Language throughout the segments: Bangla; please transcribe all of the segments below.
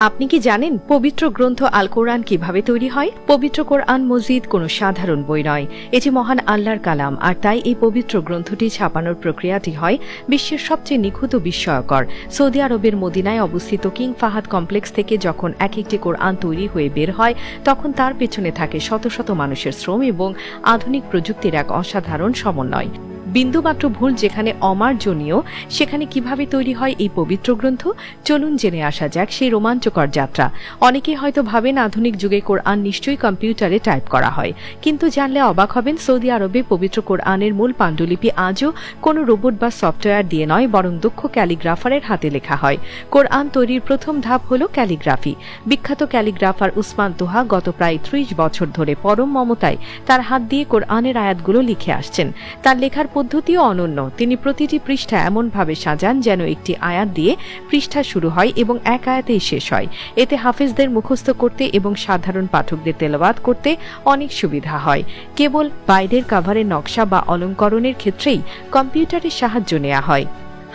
আপনি কি জানেন পবিত্র গ্রন্থ আল কোরআন কিভাবে তৈরি হয়? পবিত্র কোরআন মজিদ কোনো সাধারণ বই নয়, এটি মহান আল্লাহর কালাম। আর তাই এই পবিত্র গ্রন্থটি ছাপানোর প্রক্রিয়াটি হয় বিশ্বের সবচেয়ে নিখুঁত ও বিস্ময়কর। সৌদি আরবের মদিনায় অবস্থিত কিং ফাহাদ কমপ্লেক্স থেকে যখন এক একটি কোরআন তৈরি হয়ে বের হয়, তখন তার পেছনে থাকে শত শত মানুষের শ্রম এবং আধুনিক প্রযুক্তির এক অসাধারণ সমন্বয়। বিন্দুমাত্র ভুল যেখানে অমার্জনীয়, সেখানে কিভাবে তৈরি হয় এই পবিত্র গ্রন্থ? চলুন জেনে আসা যাক সেই রোমাঞ্চকর যাত্রা। অনেকে হয়তো ভাবেন আধুনিক যুগে কোরআন নিশ্চয়ই কম্পিউটারে টাইপ করা হয়, কিন্তু জানলে অবাক হবেন সৌদি আরবে পবিত্র কোরআনের মূল পাণ্ডুলিপি আজও কোনো রোবট বা সফটওয়্যার দিয়ে নয়, বরং দক্ষ ক্যালিগ্রাফারের হাতে লেখা হয়। কোরআন তৈরির প্রথম ধাপ হল ক্যালিগ্রাফি। বিখ্যাত ক্যালিগ্রাফার উসমান তোহা গত প্রায় ৩০ বছর ধরে পরম মমতায় তার হাত দিয়ে কোরআনের আয়াতগুলো লিখে আসছেন। তার লেখার পদ্ধতিও অনন্য। তিনি প্রতিটি পৃষ্ঠা এমনভাবে সাজান যেন একটি আয়াত দিয়ে পৃষ্ঠা শুরু হয় এবং এক আয়াতেই শেষ হয়। এতে হাফেজদের মুখস্থ করতে এবং সাধারণ পাঠকদের তেলাওয়াত করতে অনেক সুবিধা হয়। কেবল বাইরের কাভারের নকশা বা অলঙ্করণের ক্ষেত্রেই কম্পিউটারের সাহায্য নেওয়া হয়।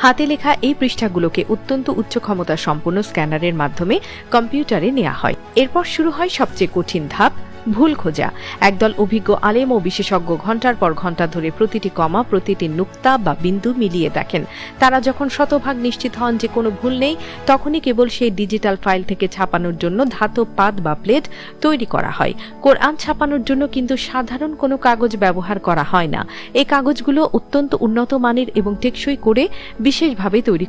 হাতে লেখা এই পৃষ্ঠাগুলোকে অত্যন্ত উচ্চ ক্ষমতা সম্পন্ন স্ক্যানারের মাধ্যমে কম্পিউটারে নেওয়া হয়। এরপর শুরু হয় সবচেয়ে কঠিন ধাপ, ভুল খোঁজা। একদল অভিজ্ঞ আলেম ও বিশেষজ্ঞ ঘন্টার পর ঘন্টা ধরে প্রতিটি কমা, প্রতিটি নুক্তা বা বিন্দু মিলিয়ে দেখেন। তারা যখন শতভাগ নিশ্চিত হন যে কোনো ভুল নেই, তখনই কেবল সেই ডিজিটাল ফাইল থেকে ছাপানোর জন্য ধাতব পাত বা প্লেট তৈরি করা হয়। কোরআন ছাপানোর জন্য কিন্তু সাধারণ কোনো কাগজ ব্যবহার করা হয় না। এই কাগজগুলো অত্যন্ত উন্নত মানের এবং টেকসই করে বিশেষভাবে তৈরি করা